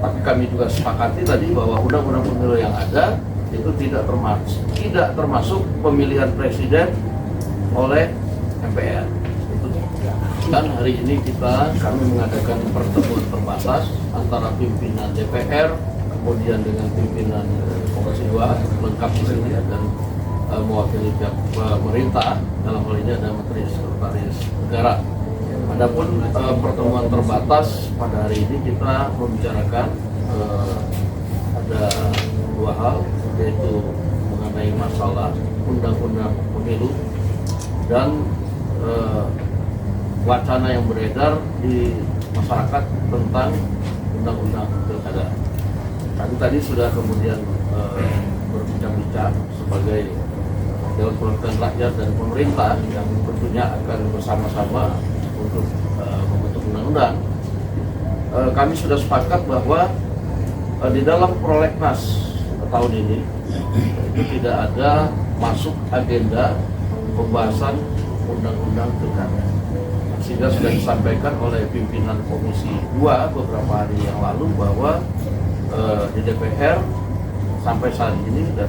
Tapi kami juga sepakati tadi bahwa undang-undang pemilu yang ada itu tidak termasuk pemilihan presiden oleh MPR. Dan hari ini kami mengadakan pertemuan terbatas antara pimpinan DPR kemudian dengan pimpinan Komisi 2 lengkap di sini dan mewakili pihak pemerintah, dalam hal ini ada Menteri Sekretaris Negara. Adapun pertemuan terbatas pada hari ini kita membicarakan ada dua hal, yaitu mengenai masalah undang-undang pemilu dan wacana yang beredar di masyarakat tentang undang-undang pilkada. Kami tadi sudah kemudian berbincang-bincang sebagai Dewan Perwakilan Rakyat dan pemerintah yang tentunya akan bersama-sama untuk membentuk undang-undang. Kami sudah sepakat bahwa di dalam prolegnas tahun ini itu tidak ada masuk agenda pembahasan undang-undang pilkada. Sehingga sudah disampaikan oleh pimpinan Komisi 2 beberapa hari yang lalu bahwa di DPR sampai saat ini dan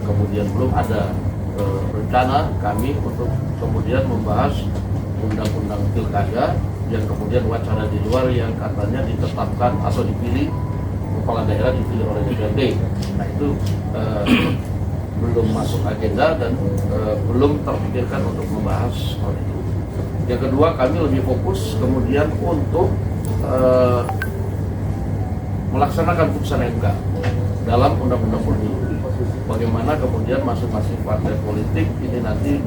kemudian belum ada rencana kami untuk kemudian membahas undang-undang pilkada yang kemudian wacana di luar yang katanya ditetapkan atau dipilih kepala daerah dipilih oleh DPRD. Nah itu belum masuk agenda dan belum terpikirkan untuk membahas hal itu. Yang kedua, kami lebih fokus kemudian untuk melaksanakan putusan MK dalam undang-undang pemilu. Bagaimana kemudian masing-masing partai politik ini nanti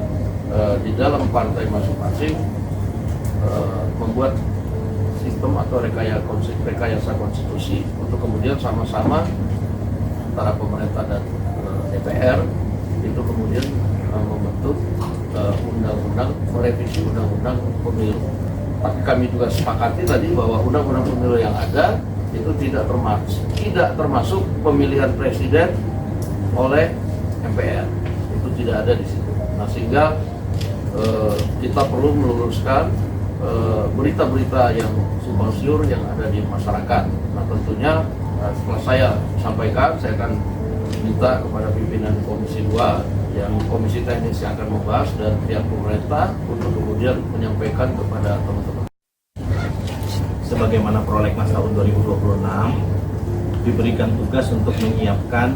di dalam partai masing-masing membuat sistem atau rekayasa konstitusi untuk kemudian sama-sama antara pemerintah dan DPR itu kemudian membentuk undang-undang, merevisi undang-undang pemilu. Tapi kami juga sepakati tadi bahwa undang-undang pemilu yang ada itu tidak termasuk pemilihan presiden oleh MPR, itu tidak ada di situ. Nah sehingga kita perlu meluruskan berita-berita yang simpang siur yang ada di masyarakat. Nah tentunya setelah saya sampaikan, saya akan minta kepada pimpinan Komisi 2 yang komisi teknis yang akan membahas dan pihak pemerintah untuk kemudian menyampaikan kepada teman-teman. Sebagaimana prolegnas tahun 2026 diberikan tugas untuk menyiapkan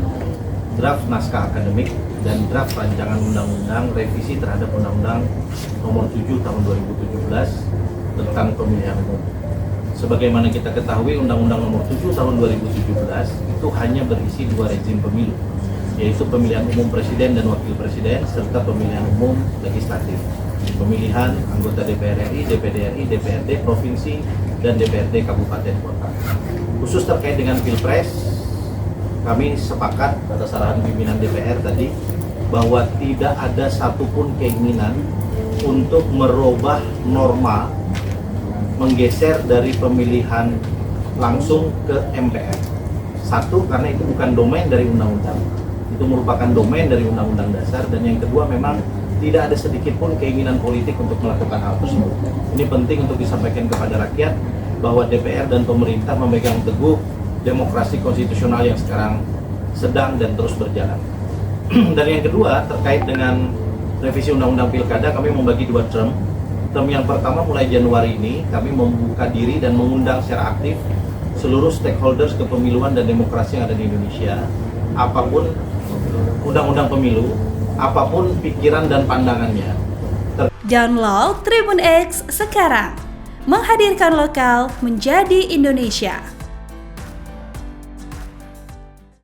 draft naskah akademik dan draft rancangan undang-undang revisi terhadap Undang-Undang Nomor 7 Tahun 2017 tentang pemilihan umum. Sebagaimana kita ketahui, Undang-Undang Nomor 7 Tahun 2017 itu hanya berisi dua rezim pemilu, yaitu pemilihan umum presiden dan wakil presiden serta pemilihan umum legislatif, pemilihan anggota DPR RI, DPD RI, DPRD provinsi dan DPRD kabupaten kota. Khusus terkait dengan Pilpres, kami sepakat atas arahan pimpinan DPR tadi bahwa tidak ada satupun keinginan untuk merubah norma menggeser dari pemilihan langsung ke MPR. Satu, karena itu bukan domain dari undang-undang, itu merupakan domain dari undang-undang dasar. Dan yang kedua, memang tidak ada sedikit pun keinginan politik untuk melakukan hal tersebut. Ini penting untuk disampaikan kepada rakyat bahwa DPR dan pemerintah memegang teguh demokrasi konstitusional yang sekarang sedang dan terus berjalan. Dan yang kedua, terkait dengan revisi Undang-Undang Pilkada, kami membagi dua term. Term yang pertama mulai Januari ini kami membuka diri dan mengundang secara aktif seluruh stakeholders kepemiluan dan demokrasi yang ada di Indonesia. Apapun undang-undang pemilu, apapun pikiran dan pandangannya. Download Tribun X sekarang, menghadirkan lokal menjadi Indonesia.